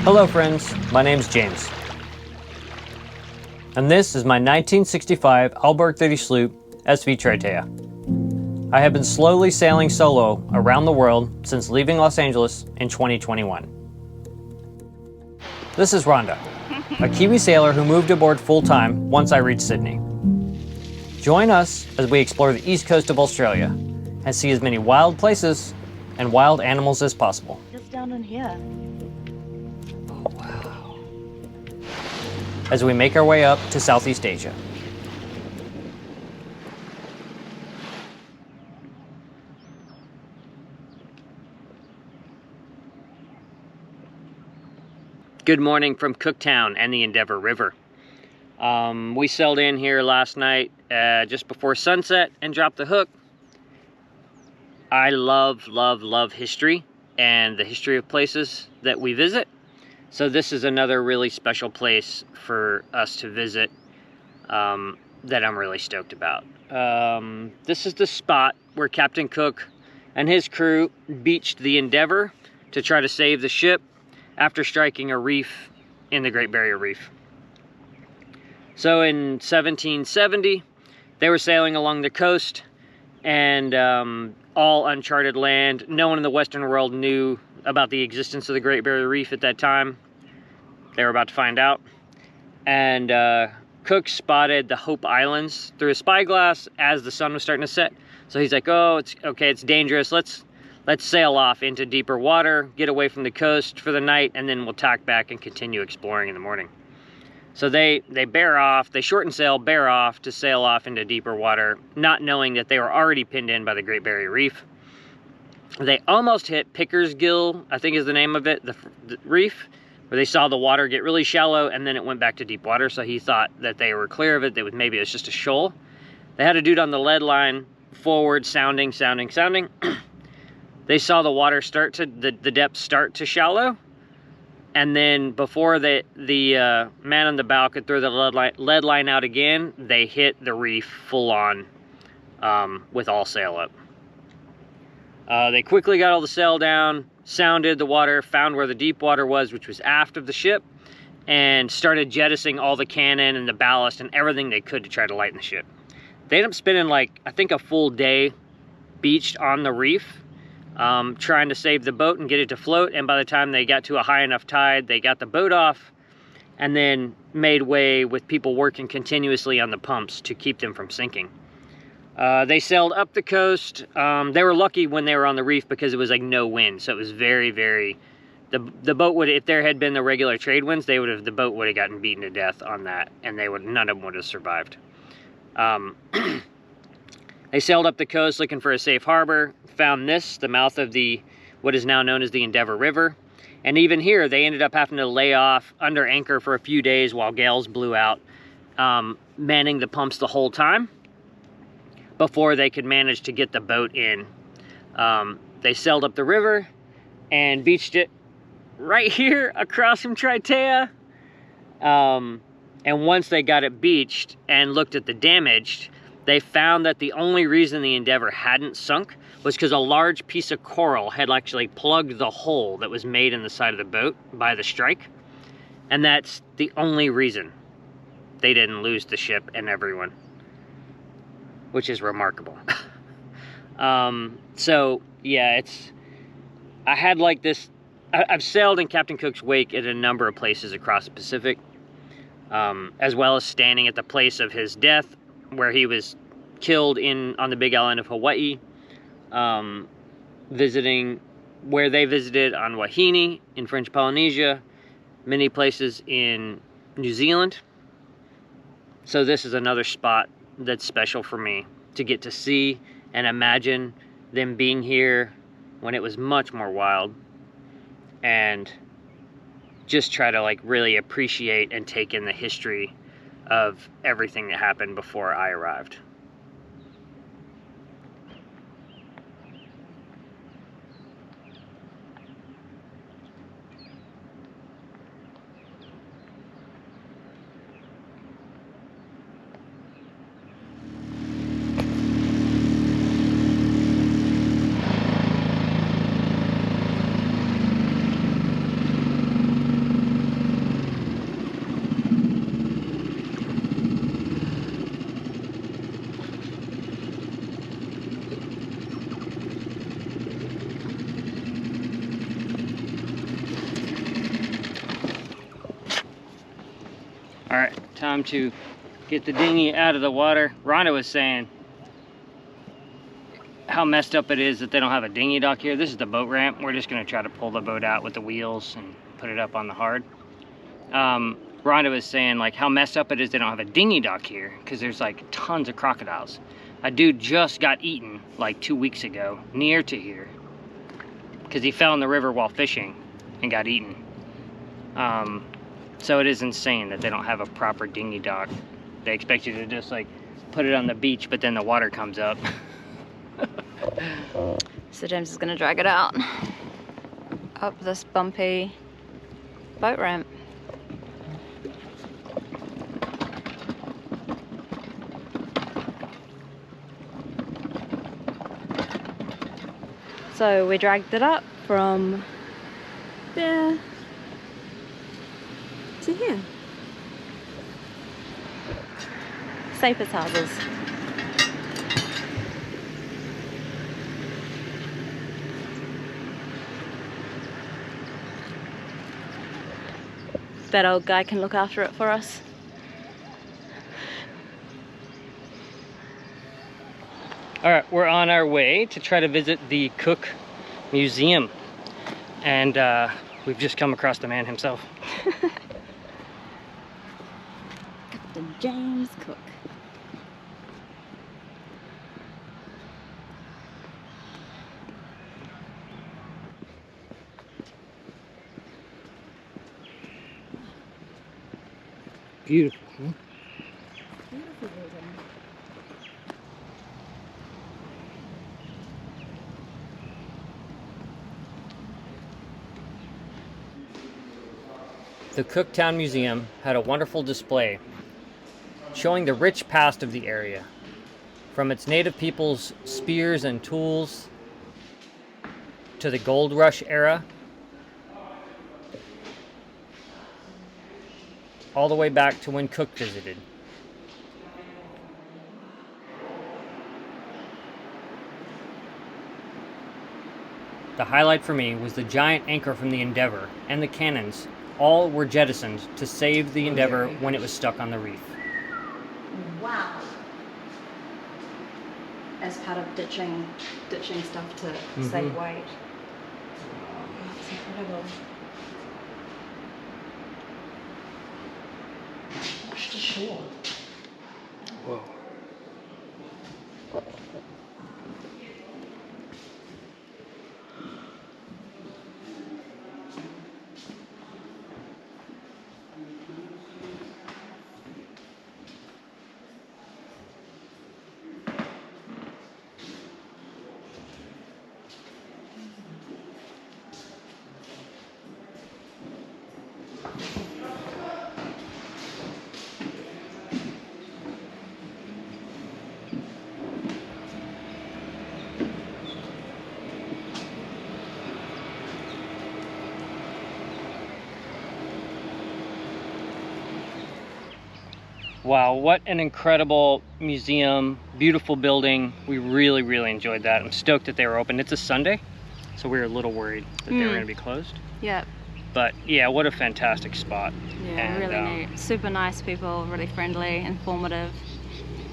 Hello friends, my name's James. And this is my 1965 Alberg 30 sloop SV Tritea. I have been slowly sailing solo around the world since leaving Los Angeles in 2021. This is Rhonda, a Kiwi sailor who moved aboard full-time once I reached Sydney. Join us as we explore the east coast of Australia and see as many wild places and wild animals as possible. Just down in here. Oh, wow. As we make our way up to Southeast Asia. Good morning from Cooktown and the Endeavour River. We sailed in here last night just before sunset and dropped the hook. I love history and the history of places that we visit. So this is another really special place for us to visit that I'm really stoked about. This is the spot where Captain Cook and his crew beached the Endeavour to try to save the ship after striking a reef in the Great Barrier Reef. So in 1770, they were sailing along the coast and all uncharted land. No one in the Western world knew about the existence of the Great Barrier Reef at that time. They were about to find out. And Cook spotted the Hope Islands through a spyglass as the sun was starting to set. So he's like, oh, it's okay, it's dangerous. Let's sail off into deeper water, get away from the coast for the night, and then we'll tack back and continue exploring in the morning. So they bear off, they shorten sail, bear off to sail off into deeper water, not knowing that they were already pinned in by the Great Barrier Reef. They almost hit Pickersgill, I think is the name of it, the reef, where they saw the water get really shallow and then it went back to deep water. So he thought that they were clear of it, that maybe it was just a shoal. They had a dude on the lead line, forward, sounding. They saw the water start to, the depth start to shallow. And then before the man on the bow could throw the lead line out again, they hit the reef full on with all sail up. They quickly got all the sail down, sounded the water, found where the deep water was, which was aft of the ship, and started jettisoning all the cannon and the ballast and everything they could to try to lighten the ship. They ended up spending I think a full day beached on the reef, trying to save the boat and get it to float. And by the time they got to a high enough tide, they got the boat off and then made way with people working continuously on the pumps to keep them from sinking. They sailed up the coast. They were lucky when they were on the reef because it was no wind. So it was very, the boat would, if there had been the regular trade winds, the boat would have gotten beaten to death on that, and none of them would have survived. They sailed up the coast looking for a safe harbor, found the mouth of what is now known as the Endeavour River. And even here, they ended up having to lay off under anchor for a few days while gales blew out, manning the pumps the whole time before they could manage to get the boat in. They sailed up the river and beached it right here across from Tritea. And once they got it beached and looked at the damage, they found that the only reason the Endeavour hadn't sunk was because a large piece of coral had actually plugged the hole that was made in the side of the boat by the strike. And that's the only reason they didn't lose the ship and everyone, which is remarkable. So yeah, I had I've sailed in Captain Cook's wake at a number of places across the Pacific, as well as standing at the place of his death, where he was killed on the big island of Hawaii, visiting where they visited on Wahine in French Polynesia, many places in New Zealand. So this is another spot that's special for me to get to see and imagine them being here when it was much more wild, and just try to really appreciate and take in the history of everything that happened before I arrived. Time to get the dinghy out of the water. Rhonda was saying how messed up it is that they don't have a dinghy dock here. This is the boat ramp. We're just gonna try to pull the boat out with the wheels and put it up on the hard. Rhonda was saying like how messed up it is they don't have a dinghy dock here because there's like tons of crocodiles. A dude just got eaten like 2 weeks ago near to here because he fell in the river while fishing and got eaten. So it is insane that they don't have a proper dinghy dock. They expect you to just like put it on the beach, but then the water comes up. So James is gonna drag it out up this bumpy boat ramp. So we dragged it up from there to here. Safest houses. That old guy can look after it for us. All right, we're on our way to try to visit the Cook Museum. And we've just come across the man himself. Captain James Cook. Beautiful, huh? Beautiful building. The Cooktown Museum had a wonderful display showing the rich past of the area, from its native people's spears and tools to the gold rush era, all the way back to when Cook visited. The highlight for me was the giant anchor from the Endeavour and the cannons. All were jettisoned to save the Endeavour when it was stuck on the reef. Wow. As part of ditching stuff to save weight. That's incredible. Watch the shore. Whoa. Wow, what an incredible museum, beautiful building. We really, really enjoyed that. I'm stoked that they were open. It's a Sunday, so we were a little worried that they were going to be closed. Yeah. But yeah, what a fantastic spot. Yeah, and, really neat. Super nice people, really friendly, informative.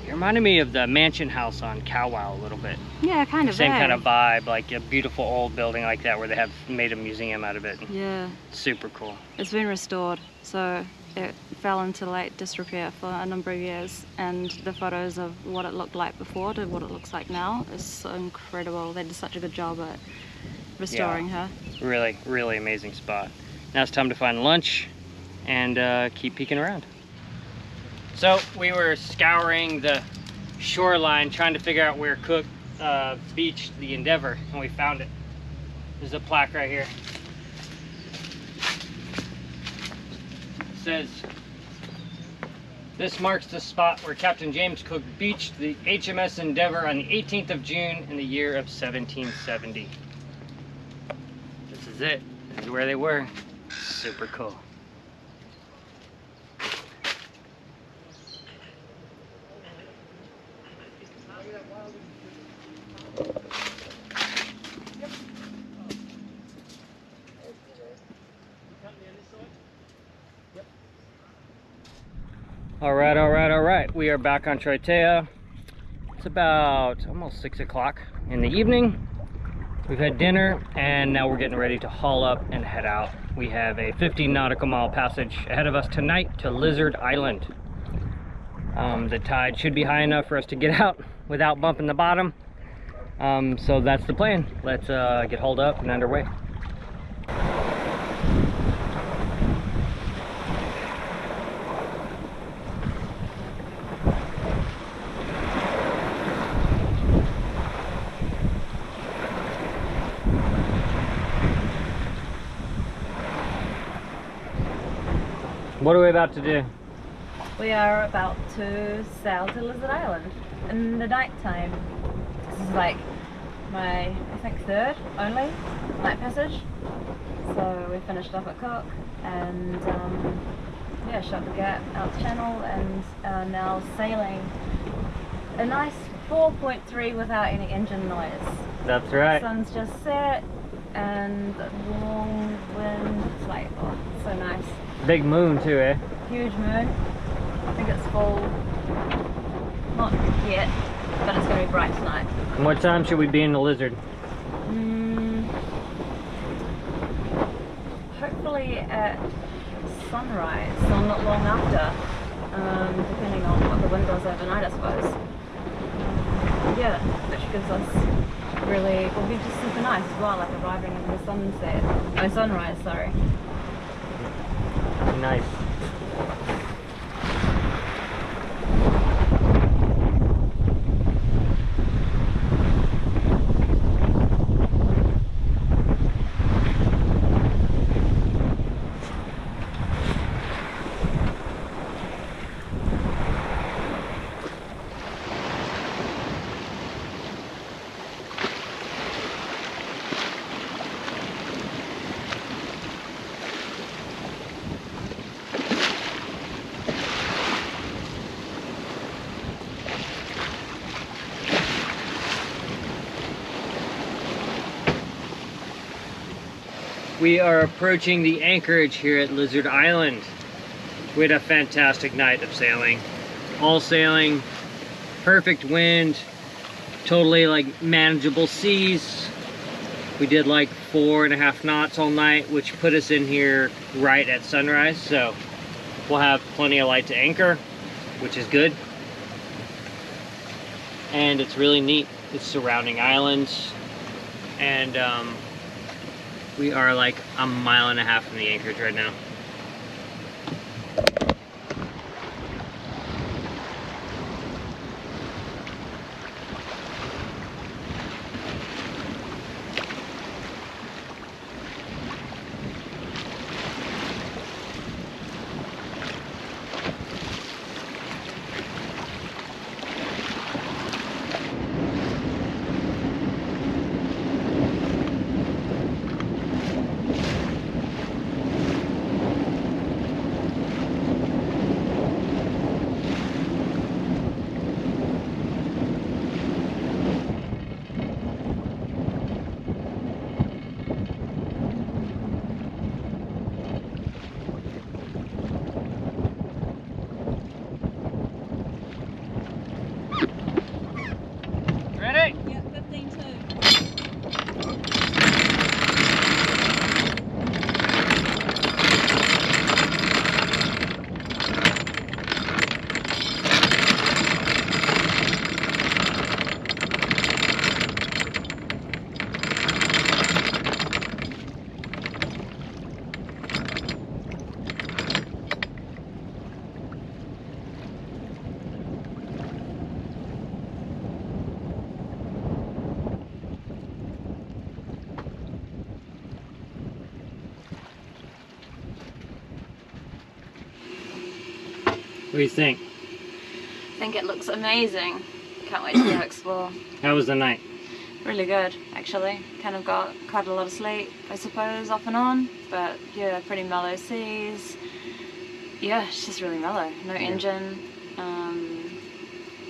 It reminded me of the mansion house on Cow-Wow a little bit. Yeah, kind of. Same kind of vibe, like a beautiful old building like that where they have made a museum out of it. Yeah. Super cool. It's been restored, so it fell into late disrepair for a number of years, and the photos of what it looked like before to what it looks like now is so incredible. They did such a good job at restoring her. Really, really amazing spot. Now it's time to find lunch and keep peeking around. So we were scouring the shoreline trying to figure out where Cook beached the Endeavour, and we found it. There's a plaque right here. It says, "This marks the spot where Captain James Cook beached the HMS Endeavour on the 18th of June in the year of 1770. This is it. This is where they were. Super cool. All right. We are back on Troitea. It's about almost 6 o'clock in the evening. We've had dinner and now we're getting ready to haul up and head out. We have a 15 nautical mile passage ahead of us tonight to Lizard Island. The tide should be high enough for us to get out without bumping the bottom. So that's the plan. Let's get hauled up and underway. What are we about to do? We are about to sail to Lizard Island in the night time. This is like my, I think, third only night passage. So we finished up at Cook and yeah, shut the gap out the channel and are now sailing a nice 4.3 without any engine noise. That's right. The sun's just set and warm wind. It's like, oh, so nice. Big moon too, eh? Huge moon. I think it's full. Not yet, but it's going to be bright tonight. And what time should we be in the Lizard? Hopefully at sunrise, so not long after, depending on what the wind does overnight, I suppose. Yeah, which gives us really, will be just super nice as well, like arriving in the sunset. Oh, sunrise, sorry. Nice. We are approaching the anchorage here at Lizard Island. We had a fantastic night of sailing. All sailing, perfect wind, totally like manageable seas. We did like 4.5 knots all night, which put us in here right at sunrise. So we'll have plenty of light to anchor, which is good. And it's really neat. It's surrounding islands. And we are like 1.5 miles from the anchorage right now. Ready? Yeah, 15-2. What do you think? I think it looks amazing. Can't wait to go explore. How was the night? Really good, actually. Kind of got quite a lot of sleep, I suppose, off and on. But yeah, pretty mellow seas. Yeah, it's just really mellow. No engine.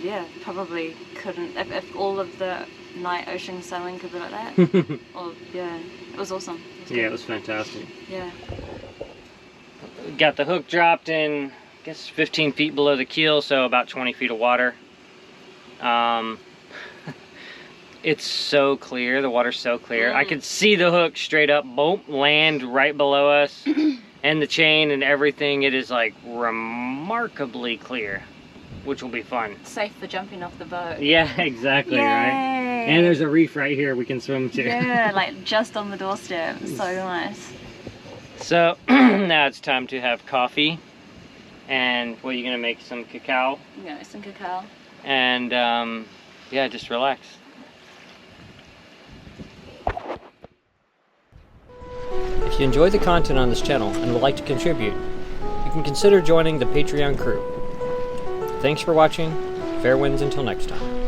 Yeah, probably couldn't. If all of the night ocean sailing could be like that. Or yeah, it was awesome. It was Yeah, it was fantastic. Yeah. Got the hook dropped in guess 15 feet below the keel, so about 20 feet of water. It's so clear, the water's so clear. I could see the hook straight up, boom, land right below us, and the chain and everything. It is like remarkably clear, which will be fun. Safe for jumping off the boat. Yeah, exactly. Yay. Right. And there's a reef right here we can swim to. Yeah, like just on the doorstep. So nice. So now it's time to have coffee. And what, are you gonna make some cacao? I'm gonna make some cacao. And yeah, just relax. If you enjoy the content on this channel and would like to contribute, you can consider joining the Patreon crew. Thanks for watching. Fair winds until next time.